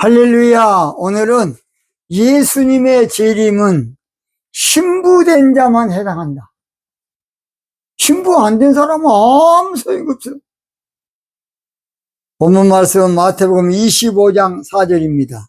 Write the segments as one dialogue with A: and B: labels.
A: 할렐루야. 오늘은 예수님의 재림은 신부된 자만 해당한다. 신부 안 된 사람은 아무 소용없어. 본문 말씀은 마태복음 25장 4절입니다.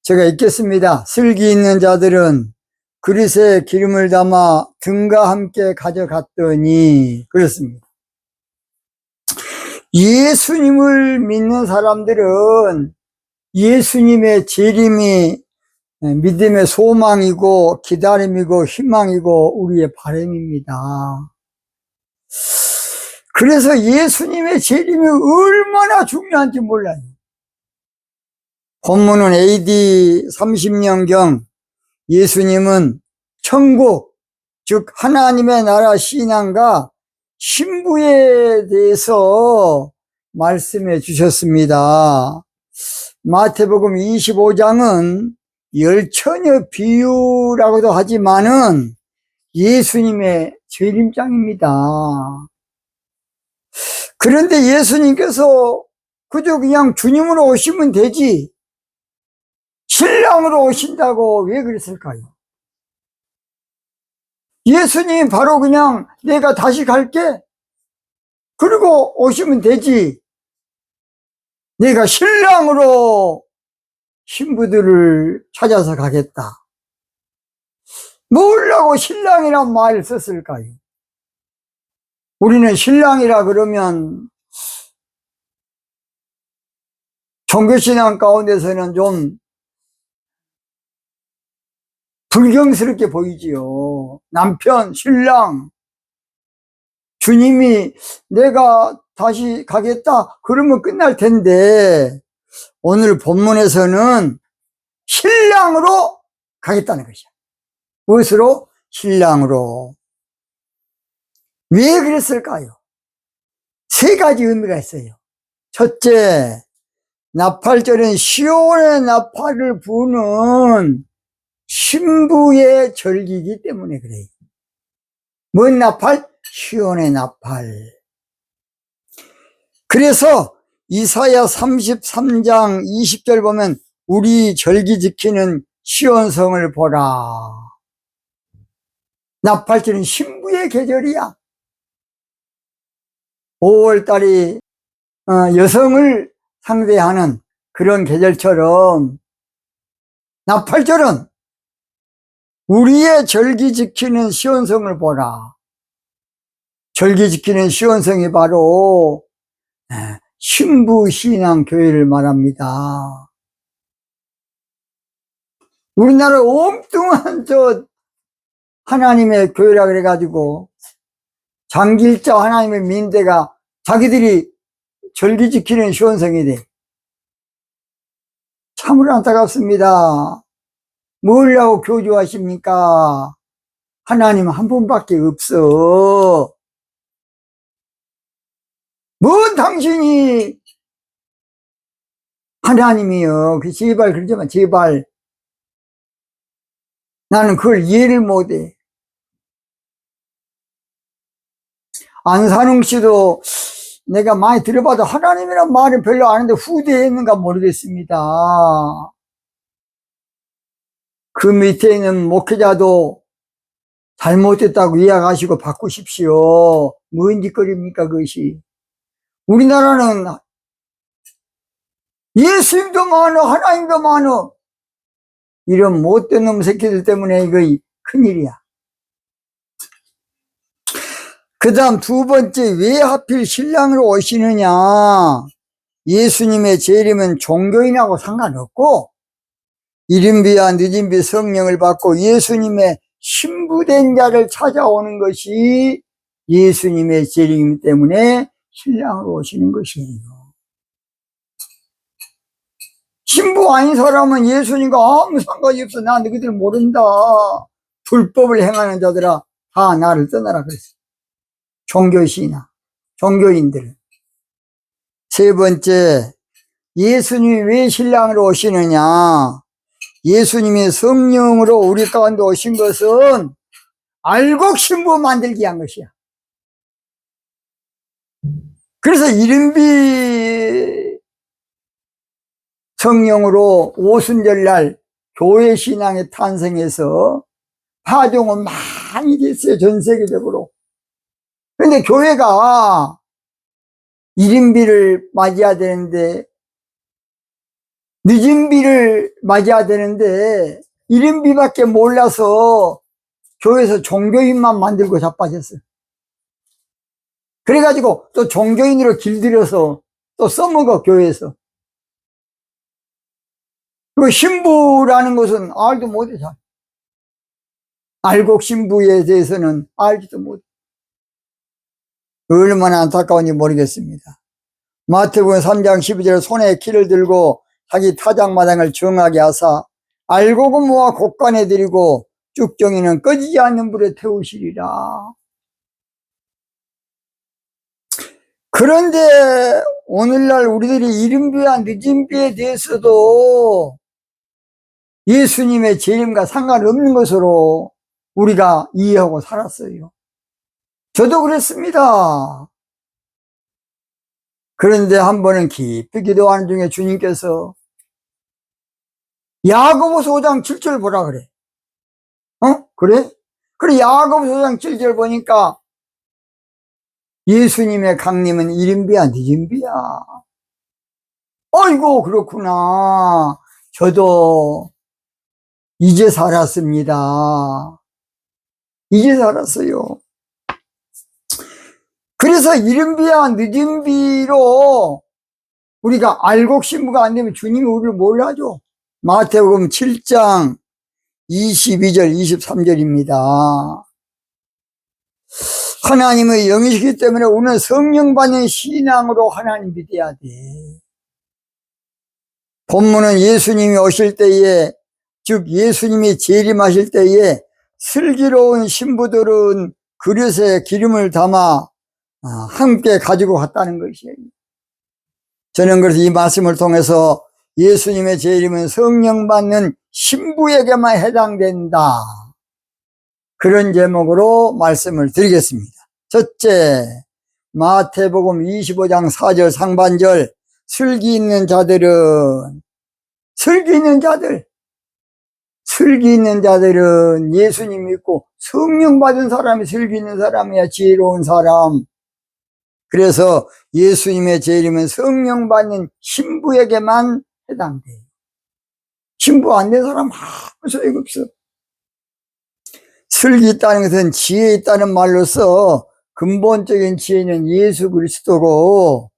A: 제가 읽겠습니다. 슬기 있는 자들은 그릇에 기름을 담아 등과 함께 가져갔더니, 그렇습니다. 예수님을 믿는 사람들은 예수님의 재림이 믿음의 소망이고 기다림이고 희망이고 우리의 바람입니다. 그래서 예수님의 재림이 얼마나 중요한지 몰라요. 본문은 AD 30년경 예수님은 천국, 즉 하나님의 나라 신앙과 신부에 대해서 말씀해 주셨습니다. 마태복음 25장은 열처녀 비유라고도 하지만은 예수님의 재림장입니다. 그런데 예수님께서 그저 그냥 주님으로 오시면 되지 신랑으로 오신다고 왜 그랬을까요? 예수님 바로 그냥 내가 다시 갈게 그리고 오시면 되지 내가 신랑으로 신부들을 찾아서 가겠다. 뭐라고 신랑이란 말을 썼을까요? 우리는 신랑이라 그러면 종교신앙 가운데서는 좀 불경스럽게 보이지요. 남편, 신랑. 주님이 내가 다시 가겠다 그러면 끝날 텐데 오늘 본문에서는 신랑으로 가겠다는 것이야. 무엇으로? 신랑으로. 왜 그랬을까요? 세 가지 의미가 있어요. 첫째, 나팔절은 시온의 나팔을 부는 신부의 절기이기 때문에 그래요. 뭔 나팔? 시온의 나팔. 그래서 이사야 33장 20절 보면 우리 절기 지키는 시온성을 보라. 나팔절은 신부의 계절이야. 5월달이 여성을 상대하는 그런 계절처럼 나팔절은 우리의 절기 지키는 시온성을 보라. 절기 지키는 시온성이 바로 신부신앙교회를 말합니다. 우리나라 엉뚱한 하나님의 교회라 그래가지고 장길자 하나님의 민대가 자기들이 절기 지키는 시온성이 돼. 참으로 안타깝습니다. 뭐라고 교주하십니까? 하나님 한 분밖에 없어. 뭔 당신이 하나님이요. 제발 그러지 마. 제발. 나는 그걸 이해를 못해. 안산웅 씨도 내가 많이 들어봐도 하나님이란 말은 별로 아는데 후대했는가 모르겠습니다. 그 밑에 있는 목회자도 잘못됐다고 이해하시고 바꾸십시오. 뭔 짓거리입니까 그것이. 우리나라는 예수님도 많어 하나님도 많어. 이런 못된 놈 새끼들 때문에 이거 큰일이야. 그 다음 두 번째, 왜 하필 신랑으로 오시느냐. 예수님의 재림은 종교인하고 상관없고 이른비와 늦은비 성령을 받고 예수님의 신부된 자를 찾아오는 것이 예수님의 재림 때문에 신랑으로 오시는 것이에요. 신부 아닌 사람은 예수님과 아무 상관이 없어. 나 너희들 모른다. 불법을 행하는 자들아 다 나를 떠나라 그랬어. 종교인들. 세 번째, 예수님이 왜 신랑으로 오시느냐. 예수님이 성령으로 우리 가운데 오신 것은 알곡 신부 만들기 위한 것이야. 그래서 이른비 성령으로 오순절날 교회 신앙에 탄생해서 파종은 많이 됐어요. 전 세계적으로. 그런데 교회가 1인비를 맞이해야 되는데, 늦은 비를 맞이해야 되는데 1인비밖에 몰라서 교회에서 종교인만 만들고 자빠졌어요. 그래가지고 또 종교인으로 길들여서 또 써먹어, 교회에서. 그리고 신부라는 것은 알도 못해. 잘 알곡 신부에 대해서는 알지도 못해. 얼마나 안타까운지 모르겠습니다. 마태복음 3장 12절 손에 키를 들고 자기 타작마당을 정하게 하사 알곡은 모아 곡간에 들이고 쭉정이는 꺼지지 않는 불에 태우시리라. 그런데 오늘날 우리들이 이른비와 늦은비에 대해서도 예수님의 재림과 상관없는 것으로 우리가 이해하고 살았어요. 저도 그랬습니다. 그런데 한 번은 깊이 기도하는 중에 주님께서 야고보서 5장 7절 보라 그래. 그래? 그래, 야고보서 5장 7절 보니까 예수님의 강림은 1인비야, 늦은비야. 어이구, 그렇구나. 저도 이제 살았습니다. 이제 살았어요. 그래서 1인비야, 늦은비로 우리가 알곡 신부가 안 되면 주님이 우리를 몰라줘. 마태복음 7장 22절, 23절입니다. 하나님의 영이시기 때문에 우리는 성령 받는 신앙으로 하나님 믿어야 돼. 본문은 예수님이 오실 때에, 즉 예수님이 재림하실 때에 슬기로운 신부들은 그릇에 기름을 담아 함께 가지고 갔다는 것이에요. 저는 그래서 이 말씀을 통해서 예수님의 재림은 성령 받는 신부에게만 해당된다, 그런 제목으로 말씀을 드리겠습니다. 첫째, 마태복음 25장 4절 상반절, 슬기 있는 자들은, 슬기 있는 자들은 예수님 믿고 성령 받은 사람이 슬기 있는 사람이야, 지혜로운 사람. 그래서 예수님의 재림은 성령 받는 신부에게만 해당돼요. 신부 안 된 사람 아무 소용없어. 슬기 있다는 것은 지혜 있다는 말로서 근본적인 지혜는 예수 그리스도고,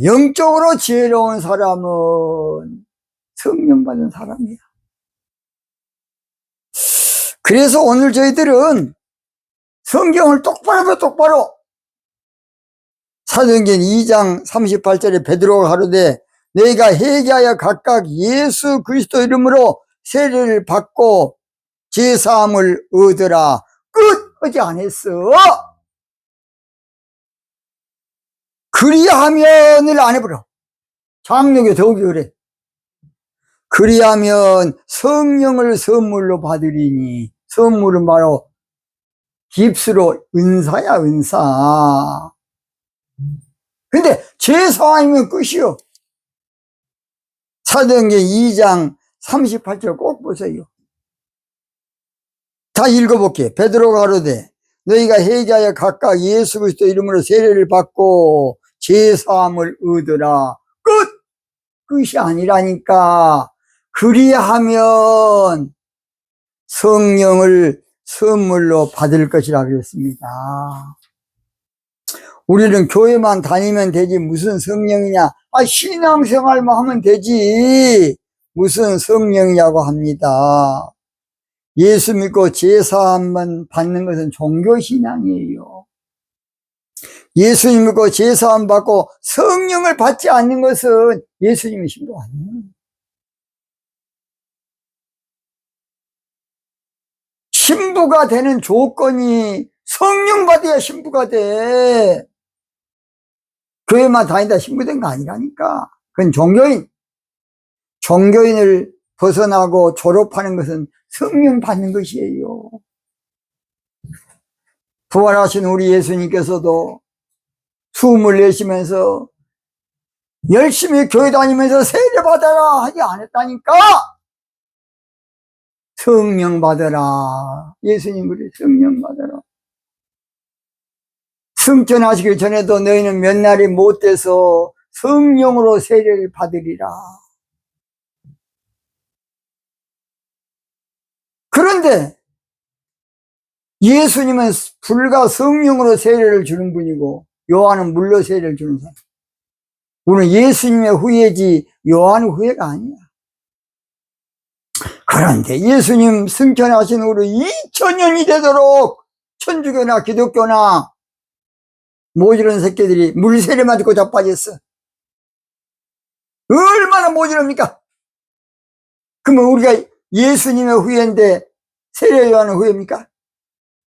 A: 영적으로 지혜로운 사람은 성령 받은 사람이야. 그래서 오늘 저희들은 성경을 똑바로 사도행전 2장 38절에 베드로가 가로되 너희가 회개하여 각각 예수 그리스도 이름으로 세례를 받고 제사함을 얻으라. 끝! 하지 않았어. 그리하면을 안 해버려. 장로교 더욱이 그래. 그리하면 성령을 선물로 받으리니, 선물은 바로 깁스로 은사야, 은사. 근데 제사함이면 끝이요. 사도행전 2장 38절 꼭 보세요. 다 읽어볼게. 베드로가 가로되 너희가 회개하여 각각 예수 그리스도 이름으로 세례를 받고 제사함을 얻으라. 끝이 아니라니까. 그리하면 성령을 선물로 받을 것이라 그랬습니다. 우리는 교회만 다니면 되지 무슨 성령이냐. 신앙생활만 하면 되지 무슨 성령이냐고 합니다. 예수 믿고 제사함만 받는 것은 종교신앙이에요. 예수님 믿고 제사함 받고 성령을 받지 않는 것은 예수님의 신부 아니에요. 신부가 되는 조건이 성령 받아야 신부가 돼. 교회만 다니다 신부된 거 아니라니까. 그건 종교인을 벗어나고 졸업하는 것은 성령 받는 것이에요. 부활하신 우리 예수님께서도 숨을 내쉬면서 열심히 교회 다니면서 세례 받아라 하지 않았다니까. 성령 받아라. 예수님 그래, 성령 받아라. 승천하시기 전에도 너희는 몇 날이 못 돼서 성령으로 세례를 받으리라. 그런데 예수님은 불과 성령으로 세례를 주는 분이고 요한은 물로 세례를 주는 사람. 우리는 예수님의 후예지 요한의 후예가 아니야. 그런데 예수님 승천하신 후로 2000년이 되도록 천주교나 기독교나 모지런 새끼들이 물세례만 듣고 자빠졌어. 얼마나 모지릅니까? 그러면 우리가 예수님의 후예인데 세례 요한은 후예입니까?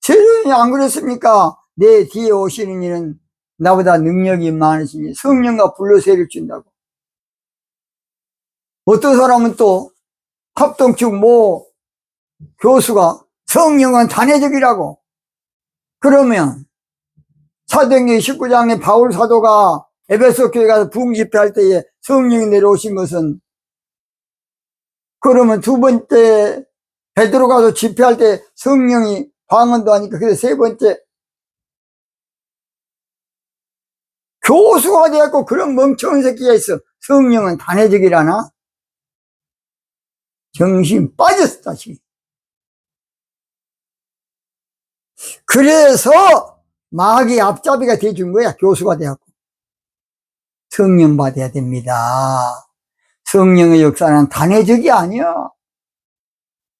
A: 세례 요한이 안 그랬습니까? 내 뒤에 오시는 이는 나보다 능력이 많으시니 성령과 불로 세례를 준다고. 어떤 사람은 또 합동측 교수가 성령은 단회적이라고. 그러면 사도행전 19장에 바울 사도가 에베소 교회 가서 부흥 집회할 때에 성령이 내려오신 것은, 그러면 두 번째 베드로 가서 집회할 때 성령이 방언도 하니까, 그래서 세 번째 교수가 되었고 그런 멍청한 새끼가 있어. 성령은 단회적이라나? 정신 빠졌어 다시. 그래서 마귀 앞잡이가 돼준 거야. 교수가 되었고. 성령 받아야 됩니다. 성령의 역사는 단회적이 아니야.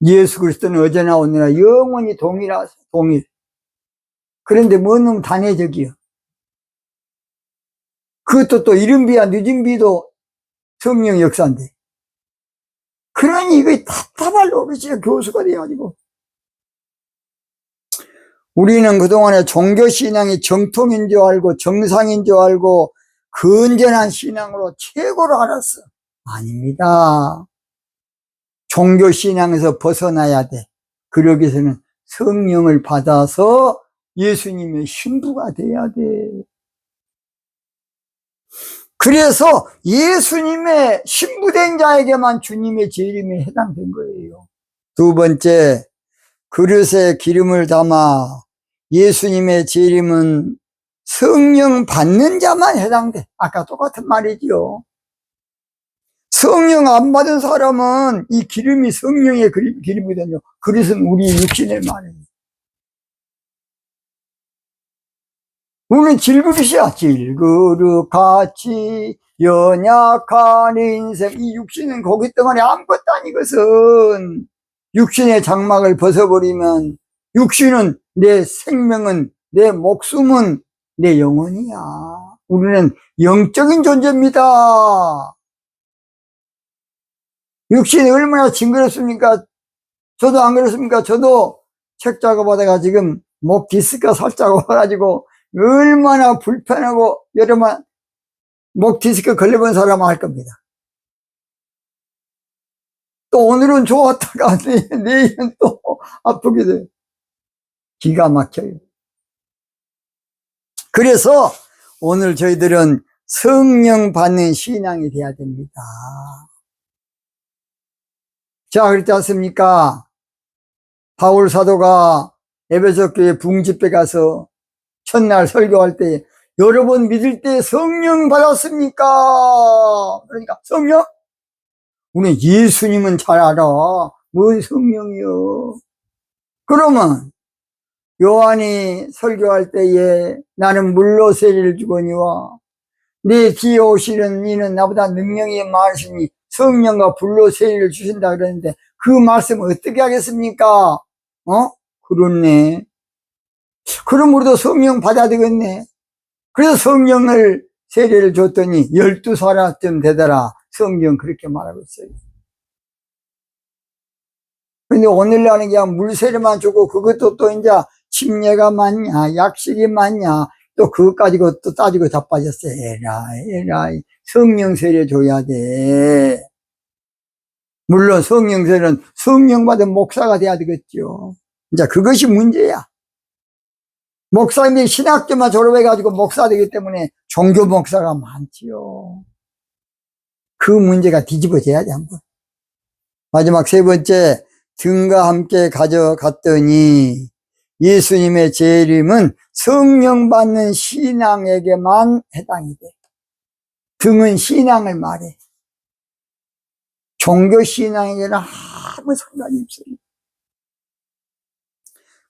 A: 예수 그리스도는 어제나 오늘나 영원히 동일. 그런데 뭔 놈 단회적이야. 그것도 또 이른비야 늦은비도 성령 역사인데. 그러니 이거 답답할 노릇이야. 교수가 돼가지고. 우리는 그동안에 종교신앙이 정통인 줄 알고 정상인 줄 알고 건전한 신앙으로 최고로 알았어. 아닙니다. 종교신앙에서 벗어나야 돼. 그러기 위해서는 성령을 받아서 예수님의 신부가 돼야 돼. 그래서 예수님의 신부된 자에게만 주님의 재림에 해당된 거예요. 두 번째, 그릇에 기름을 담아. 예수님의 재림은 성령 받는 자만 해당돼. 아까 똑같은 말이죠. 성령 안 받은 사람은 이 기름이 성령의 기름이거든요. 그릇은 우리 육신의 말이에요. 우리는 질그릇이야. 질그릇 같이 연약한 인생. 이 육신은 고깃 덩어리 아무것도 아니거든. 육신의 장막을 벗어버리면 육신은 내 생명은, 내 목숨은 내 영혼이야. 우리는 영적인 존재입니다. 육신이 얼마나 징그럽습니까? 저도 안 그렇습니까? 저도 책 작업하다가 지금 목 디스크가 살짝 와가지고 얼마나 불편하고 여러분 목 디스크 걸려본 사람은 알 겁니다. 또 오늘은 좋았다가 내일은 또 아프게 돼요. 기가 막혀요. 그래서 오늘 저희들은 성령 받는 신앙이 돼야 됩니다. 자, 그렇지 않습니까? 바울 사도가 에베소 교회 부흥 집회 가서 첫날 설교할 때 여러분 믿을 때 성령 받았습니까? 그러니까 성령? 우리 예수님은 잘 알아. 뭔 성령이요? 그러면 요한이 설교할 때에 나는 물로 세례를 주거니와 내 뒤에 오시는 이는 나보다 능력이 많으시니 성령과 불로 세례를 주신다 그러는데 그 말씀을 어떻게 하겠습니까? 그렇네. 그럼 우리도 성령 받아야 되겠네. 그래서 성령을 세례를 줬더니 12사람쯤 되더라. 성경 그렇게 말하고 있어요. 근데 오늘날은 그냥 물세례만 주고 그것도 또 이제 침례가 맞냐, 약식이 맞냐, 또 그것 가지고 또 따지고 자빠졌어. 에라이. 성령 세례 줘야 돼. 물론 성령 세례는 성령 받은 목사가 돼야 되겠죠. 이제 그것이 문제야. 목사님이 신학교만 졸업해가지고 목사 되기 때문에 종교 목사가 많지요. 그 문제가 뒤집어져야 돼, 한번. 마지막 세 번째, 등과 함께 가져갔더니 예수님의 재림은 성령 받는 신앙에게만 해당이 돼. 등은 신앙을 말해. 종교 신앙에게는 아무 상관이 없어요.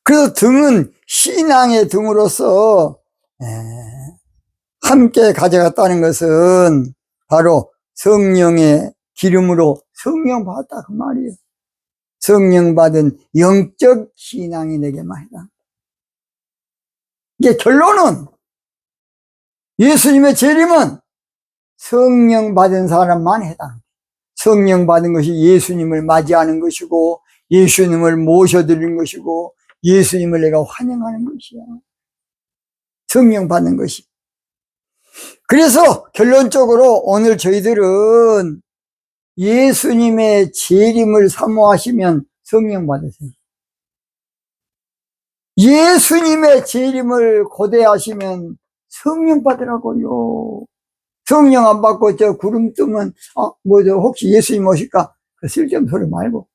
A: 그래서 등은 신앙의 등으로서 함께 가져갔다는 것은 바로 성령의 기름으로 성령 받았다 그 말이에요. 성령 받은 영적 신앙이 내게만 해당. 이게 결론은 예수님의 재림은 성령 받은 사람만 해당. 성령 받은 것이 예수님을 맞이하는 것이고 예수님을 모셔드리는 것이고 예수님을 내가 환영하는 것이야. 성령 받는 것이. 그래서 결론적으로 오늘 저희들은 예수님의 재림을 사모하시면 성령 받으세요. 예수님의 재림을 고대하시면 성령 받으라고요. 성령 안 받고 저 구름 뜨면 혹시 예수님 오실까? 그 쓸데없는 소리 말고.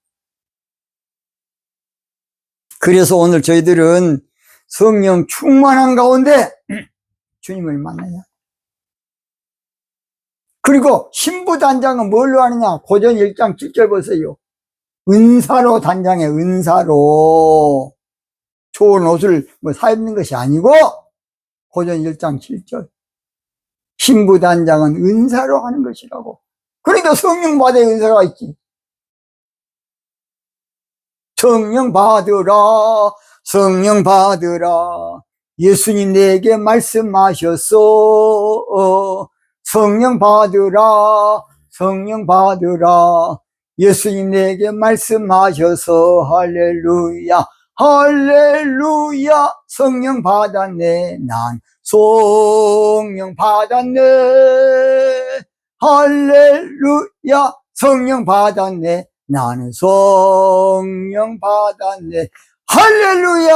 A: 그래서 오늘 저희들은 성령 충만한 가운데 주님을 만나야. 그리고 신부 단장은 뭘로 하느냐? 고전 1장 7절 보세요. 은사로 단장해. 은사로. 좋은 옷을 사입는 것이 아니고 고전 1장 7절. 신부 단장은 은사로 하는 것이라고. 그러니까 성령 받아야 은사가 있지. 성령 받으라, 성령 받으라. 예수님 내게 말씀하셨어. 성령 받으라, 성령 받으라. 예수님 내게 말씀하셔서 할렐루야, 할렐루야. 성령 받았네, 난 성령 받았네. 할렐루야, 성령 받았네, 나는 성령 받았네. 할렐루야.